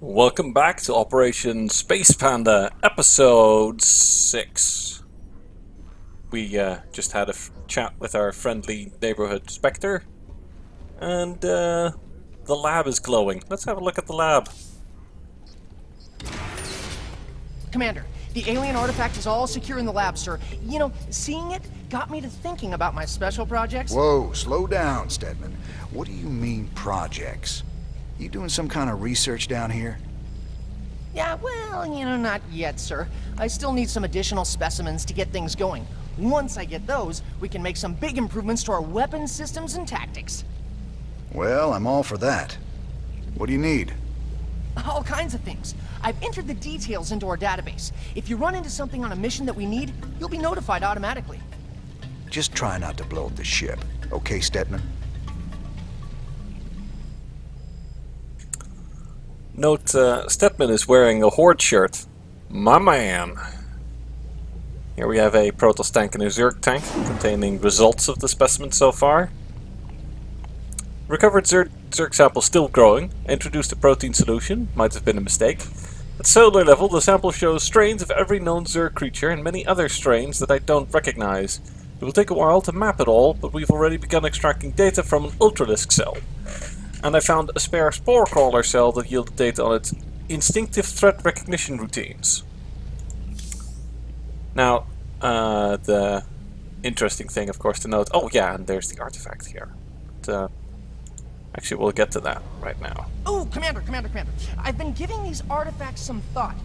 Welcome back to Operation Space Panda, Episode 6. We just had a chat with our friendly neighborhood Spectre, and the lab is glowing. Let's have a look at the lab. Commander, the alien artifact is all secure in the lab, sir. You know, seeing it got me to thinking about my special projects. Whoa, slow down, Stedman. What do you mean, projects? You doing some kind of research down here? Yeah, well, you know, not yet, sir. I still need some additional specimens to get things going. Once I get those, we can make some big improvements to our weapon systems and tactics. Well, I'm all for that. What do you need? All kinds of things. I've entered the details into our database. If you run into something on a mission that we need, you'll be notified automatically. Just try not to blow up the ship. Okay, Stedman? Note, Stedman is wearing a Horde shirt. My man. Here we have a Protoss tank and a Zerg tank, containing results of the specimen so far. Recovered Zerg sample still growing. Introduced a protein solution. Might have been a mistake. At cellular level, the sample shows strains of every known Zerg creature and many other strains that I don't recognize. It will take a while to map it all, but we've already begun extracting data from an ultralisk cell. And I found a spare spore crawler cell that yielded data on its instinctive threat recognition routines. Now, the interesting thing, of course, to note... Oh yeah, and there's the artifact here. But, actually, we'll get to that right now. Oh, Commander. I've been giving these artifacts some thought.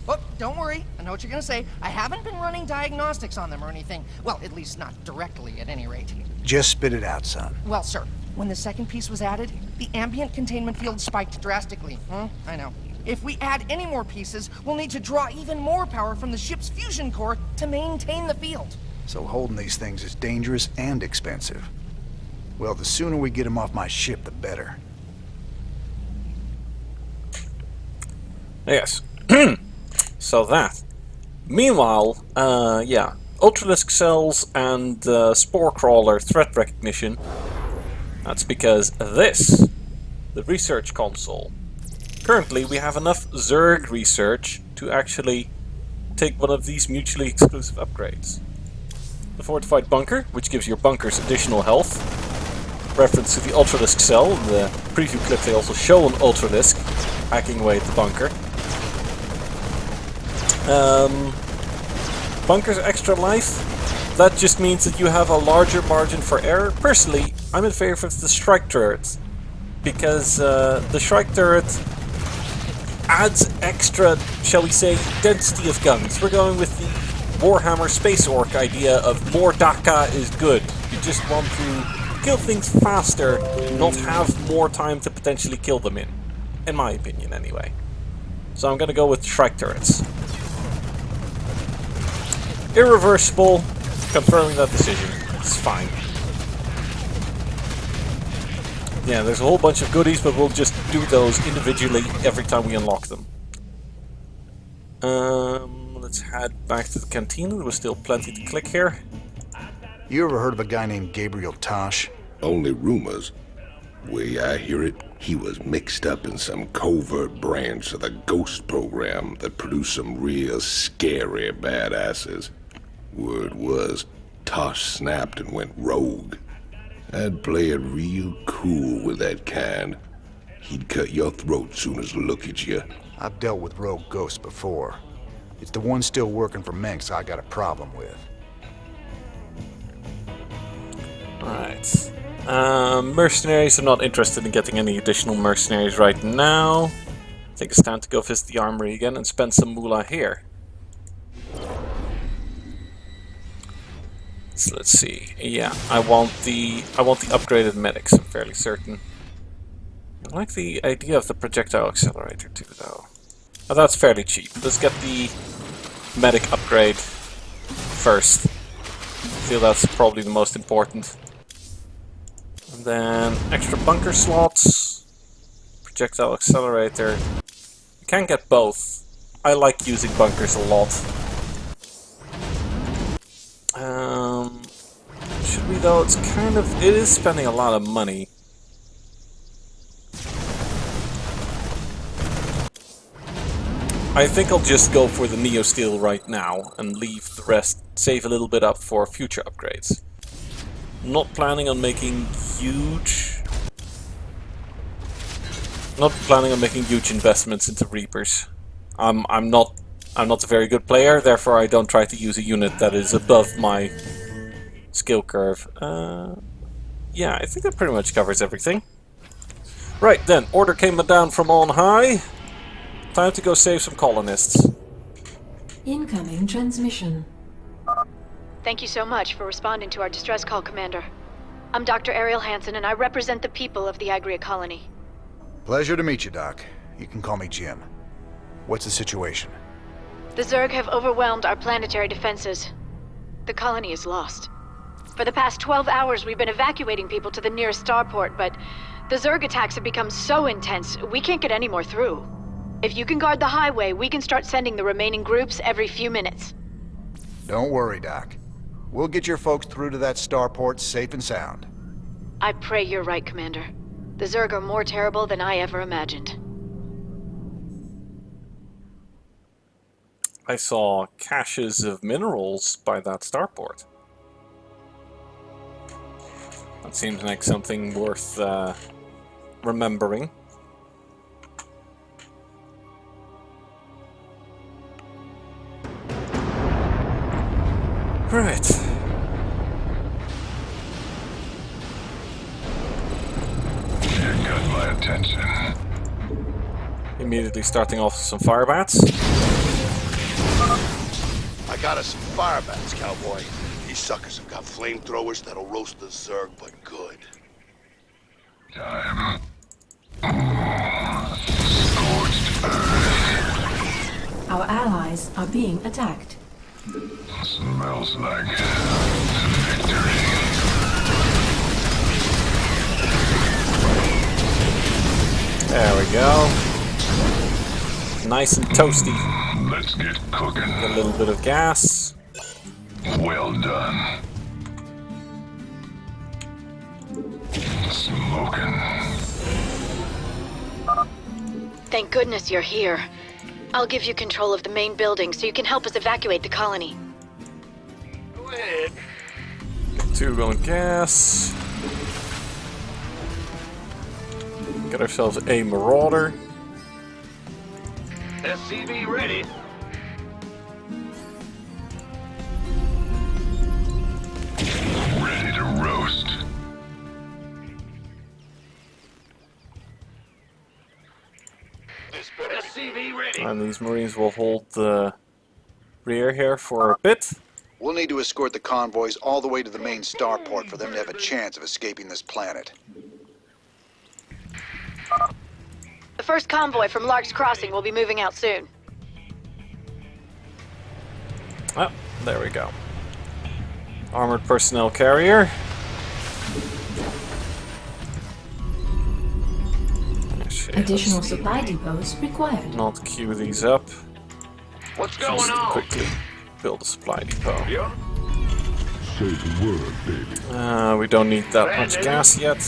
Oh, don't worry. I know what you're going to say. I haven't been running diagnostics on them or anything. Well, at least not directly, at any rate. Just spit it out, son. Well, sir, when the second piece was added, the ambient containment field spiked drastically. I know. If we add any more pieces, we'll need to draw even more power from the ship's fusion core to maintain the field. So holding these things is dangerous and expensive. Well, the sooner we get them off my ship, the better. Yes. So that. Meanwhile, yeah, ultralisk cells and spore crawler threat recognition. That's because this, the research console. Currently, we have enough Zerg research to actually take one of these mutually exclusive upgrades. The fortified bunker, which gives your bunkers additional health. Reference to the ultralisk cell. In the preview clip, they also show an ultralisk hacking away at the bunker. Bunkers extra life. That just means that you have a larger margin for error. Personally, I'm in favor of the strike turret, because the strike turret adds extra, shall we say, density of guns. We're going with the Warhammer Space Orc idea of more DACA is good. You just want to kill things faster, not have more time to potentially kill them in my opinion anyway. So I'm going to go with strike turrets. Irreversible, confirming that decision. It's fine. Yeah, there's a whole bunch of goodies, but we'll just do those individually every time we unlock them. Let's head back to the canteen. There was still plenty to click here. You ever heard of a guy named Gabriel Tosh? Only rumors. Way I hear it, he was mixed up in some covert branch of the Ghost program that produced some real scary badasses. Word was, Tosh snapped and went rogue. I'd play it real cool with that kind. He'd cut your throat soon as look at you. I've dealt with rogue ghosts before. It's the one still working for Menks I got a problem with. Alright. Mercenaries, I'm not interested in getting any additional mercenaries right now. I think it's time to go visit the armory again and spend some moolah here. So let's see. Yeah, I want the upgraded medics, I'm fairly certain. I like the idea of the projectile accelerator too, though. Oh, that's fairly cheap. Let's get the medic upgrade first. I feel that's probably the most important. And then extra bunker slots, projectile accelerator. You can get both. I like using bunkers a lot. Should we though? It's kind of... It is spending a lot of money. I think I'll just go for the Neo Steel right now and leave the rest, save a little bit up for future upgrades. Not planning on making huge... Not planning on making huge investments into Reapers. I'm not a very good player, therefore I don't try to use a unit that is above my skill curve. Yeah, I think that pretty much covers everything. Right then, order came down from on high. Time to go save some colonists. Incoming transmission. Thank you so much for responding to our distress call, Commander. I'm Dr. Ariel Hansen, and I represent the people of the Agria colony. Pleasure to meet you, Doc. You can call me Jim. What's the situation? The Zerg have overwhelmed our planetary defenses. The colony is lost. For the past 12 hours, we've been evacuating people to the nearest starport, but the Zerg attacks have become so intense, we can't get any more through. If you can guard the highway, we can start sending the remaining groups every few minutes. Don't worry, Doc. We'll get your folks through to that starport safe and sound. I pray you're right, Commander. The Zerg are more terrible than I ever imagined. I saw caches of minerals by that starport. That seems like something worth remembering. Right. You got my attention. Immediately starting off with some fire bats. I got us some fire bats, cowboy. These suckers have got flamethrowers that'll roast the Zerg, but good. Time. Scorched earth. Our allies are being attacked. Smells like victory. There we go. Nice and toasty. Let's get cooking. A little bit of gas. Well done. Smoking. Thank goodness you're here. I'll give you control of the main building so you can help us evacuate the colony. Go ahead. 2 on gas. Get ourselves a marauder. SCV ready. Ready to roast. This better SCV ready. And these Marines will hold the rear here for a bit. We'll need to escort the convoys all the way to the main starport for them to have a chance of escaping this planet. The first convoy from Lark's Crossing will be moving out soon. Oh, there we go. Armored personnel carrier. Additional supply depots required. Not queue these up. What's Just going on? quickly build a supply depot. Yeah. Say the word, baby. We don't need that much gas yet.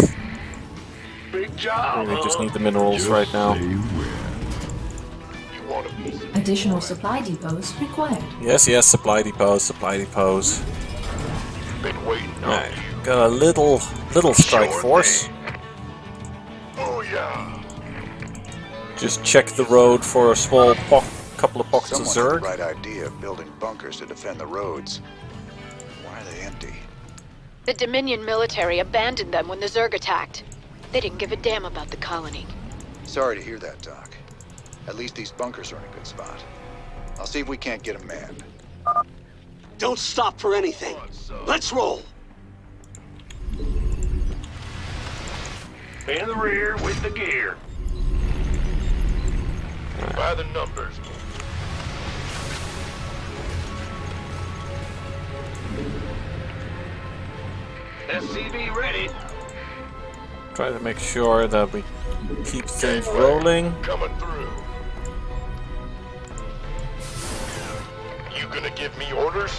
Big job. We just need the minerals right now. Say when. You want a piece of Additional supply depots required. Yes, yes, supply depots, supply depots. been waiting on Right, you. got a little strike Sure force. thing. Oh yeah. Just check the road for a small couple of pockets of Someone had Zerg. the right idea of building bunkers to defend the roads. Why are they empty? The Dominion military abandoned them when the Zerg attacked. They didn't give a damn about the colony. Sorry to hear that, Doc. At least these bunkers are in a good spot. I'll see if we can't get them manned. Don't stop for anything. Let's roll. In the rear with the gear. By the numbers. SCV ready. Try to make sure that we keep things rolling. Coming through. You gonna give me orders?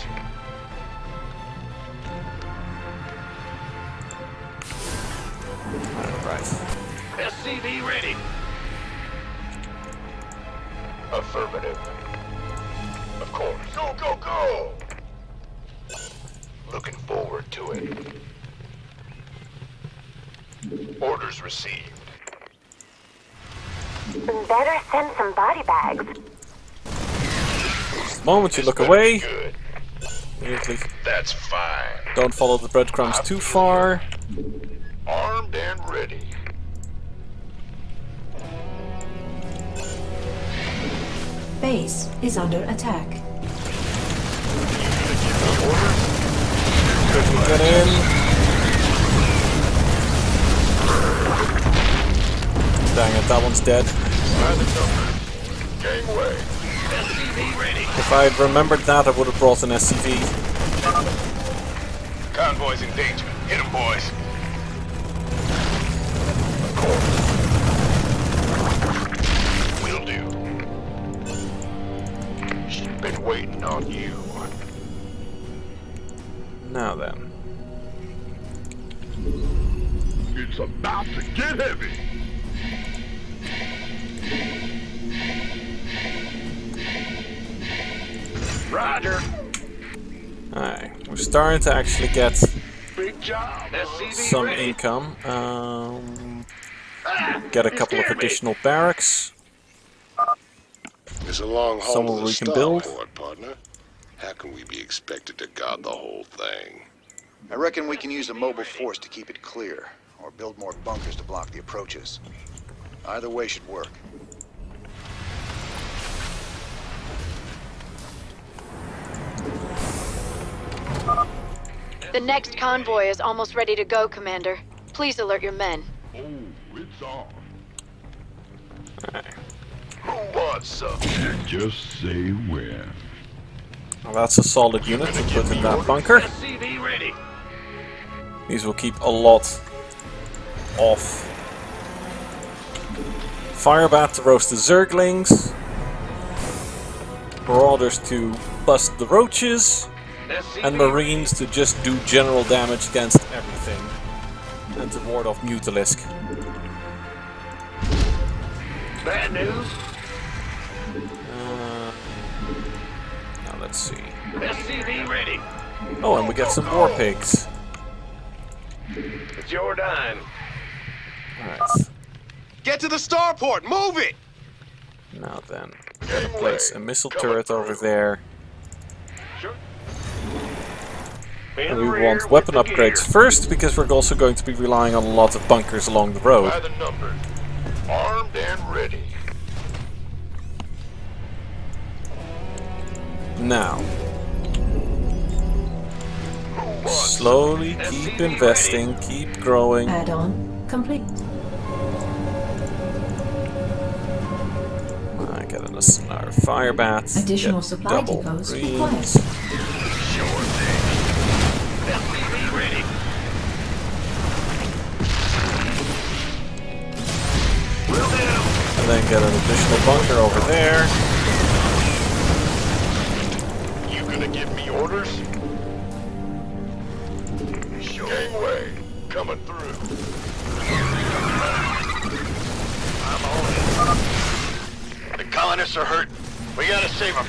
Alright. SCV ready. Affirmative. Of course. Go, go, go! Looking forward to it. Orders received. Better send some body bags. The moment you look away, Good. immediately That's fine. don't follow the breadcrumbs too far. Armed and ready. Base is under attack. Quickly get in. Dang it, that one's dead. Gangway. SCV ready. If I had remembered that, I would have brought an SCV. Convoy's in danger. Hit 'em, boys. Will do. She's been waiting on you. Now then. It's about to get heavy. Roger. Alright, we're starting to actually get Big job. SCV some ready. income. Get a couple of additional barracks. It's a long haul Somewhere to the we can build. starport, partner. How can we be expected to guard the whole thing? I reckon we can use a mobile force to keep it clear, or build more bunkers to block the approaches. Either way should work. The next convoy is almost ready to go, Commander. Please alert your men. Oh, it's on. Alright. Who wants some? Just say when. Well, that's a solid unit to put in that bunker. SCV ready. These will keep a lot off. Firebat to roast the Zerglings. Marauders to bust the roaches. And Marines to just do general damage against everything. And to ward off Mutalisk. Bad news. Now let's see. SCV ready. Oh, and we get some war pigs. It's your dime. Alright. Get to the starport! Move it! Now then. Gotta place a missile turret over there. Sure. And we want weapon upgrades first, because we're also going to be relying on a lot of bunkers along the road. By the numbers. Armed and ready. Now, slowly keep investing, keep growing. Add-on complete. I get a fire bats. Additional get supply double depots greens. required. Sure thing. SCV ready. Will do. And then get an additional bunker over there. You gonna give me orders? Sure. Gangway, coming through. I'm on it. The colonists are hurt. We gotta save them.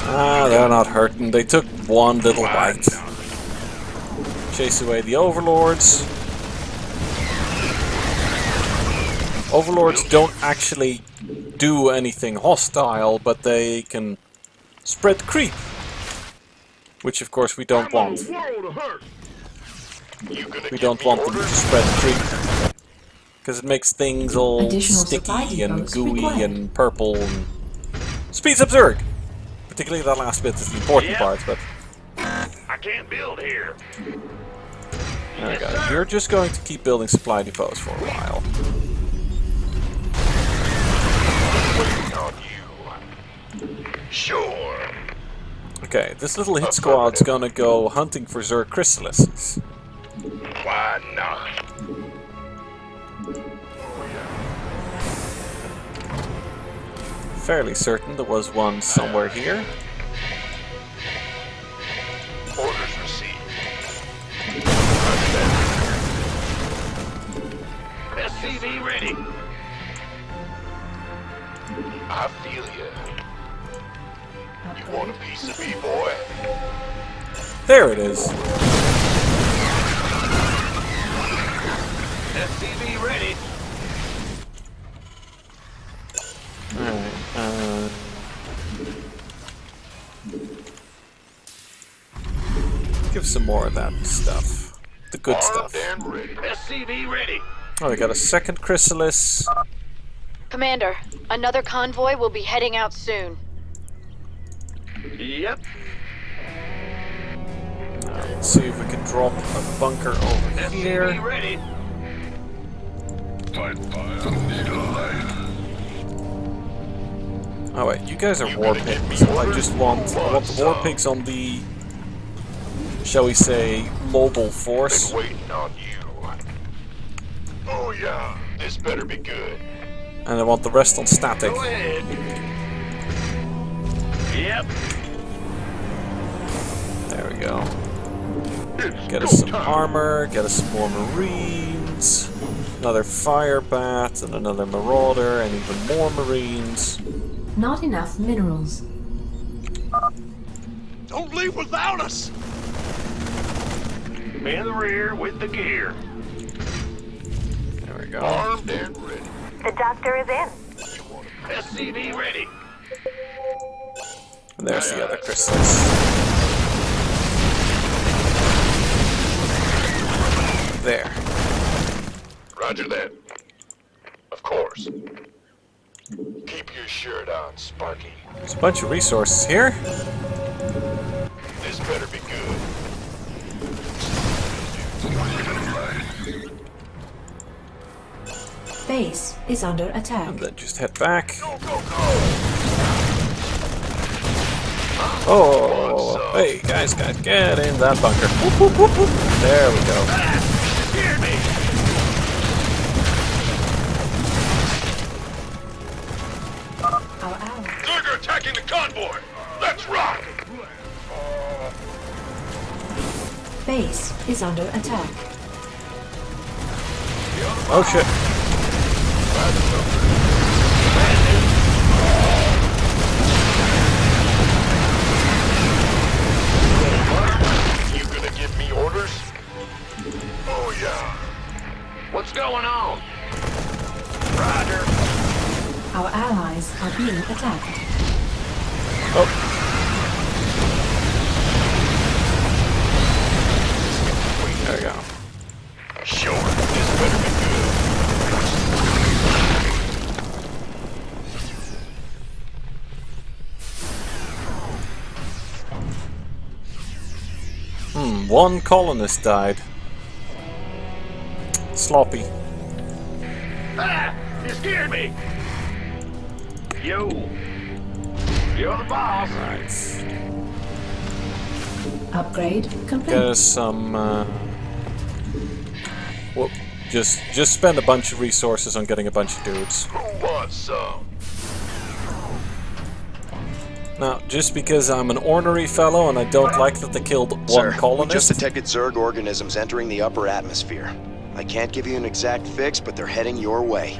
Ah, they're not hurting. They took one little bite. Chase away the overlords. Overlords don't actually do anything hostile, but they can spread creep. Which of course we don't want. We don't want them to spread creep. Because it makes things all Additional supply sticky and depots gooey required. and purple. And speeds up Zerg! Particularly that last bit is the important part, but... I can't build here. There we go. You're just going to keep building supply depots for a while. Waiting on you. Sure. Okay, this little hit squad's gonna go hunting for Zerg chrysalises. Why not? Fairly certain there was one somewhere here. Orders received. SCV ready. I feel you. You want a piece of me, boy? There it is. SCV ready. Alright, give some more of that stuff. The good stuff. And ready. SCV ready. Oh, we got a second chrysalis. Commander, another convoy will be heading out soon. Yep. Let's see if we can drop a bunker over here. SCV ready. Oh wait, you guys are war pigs. I want the war pigs on the, shall we say, mobile force. Been waiting on you. Oh yeah, this better be good. And I want the rest on static. Go ahead. Yep. There we go. Get us some armor, get us some more marines, another fire bat, and another marauder, and even more marines. Not enough minerals. Don't leave without us! In the rear with the gear. There we go. Armed and ready. The doctor is in. SCV ready. And there's the other crystals. There. Roger that. Of course. Keep your shirt on, Sparky. There's a bunch of resources here. This better be good. Base is under attack. And then just head back. Go, go, go! Oh, hey, guys, get in that bunker. Whoop, whoop, whoop, whoop. There we go. Hear me! Our ally. Zerg attacking the convoy! Let's rock! Base is under attack. Oh shit. You gonna give me orders? Oh yeah. What's going on? Roger. Our allies are being attacked. Oh. There we go. Sure, this better be good. One colonist died. Sloppy. Ah! You scared me! Yo! You're the boss! Right. Upgrade complete. Get us some. Well, just spend a bunch of resources on getting a bunch of dudes. Who wants some? Now, just because I'm an ornery fellow and I don't like that they killed one Sir, we colonist. just detected Zerg organisms entering the upper atmosphere. I can't give you an exact fix, but they're heading your way.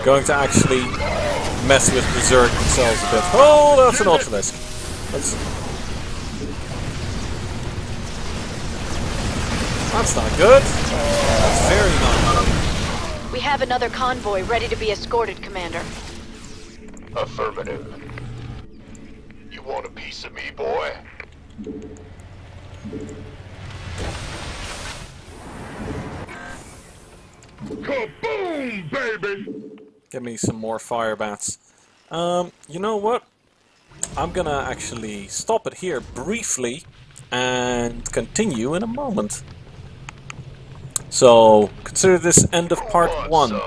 Going to actually mess with the Zerg themselves a bit. Oh, that's an ultralisk. That's not good. That's very not good. We have another convoy ready to be escorted, Commander. Affirmative. You want a piece of me, boy? Kaboom, baby! Give me some more fire bats. You know what? I'm gonna actually stop it here briefly and continue in a moment. So, consider this end of part 1.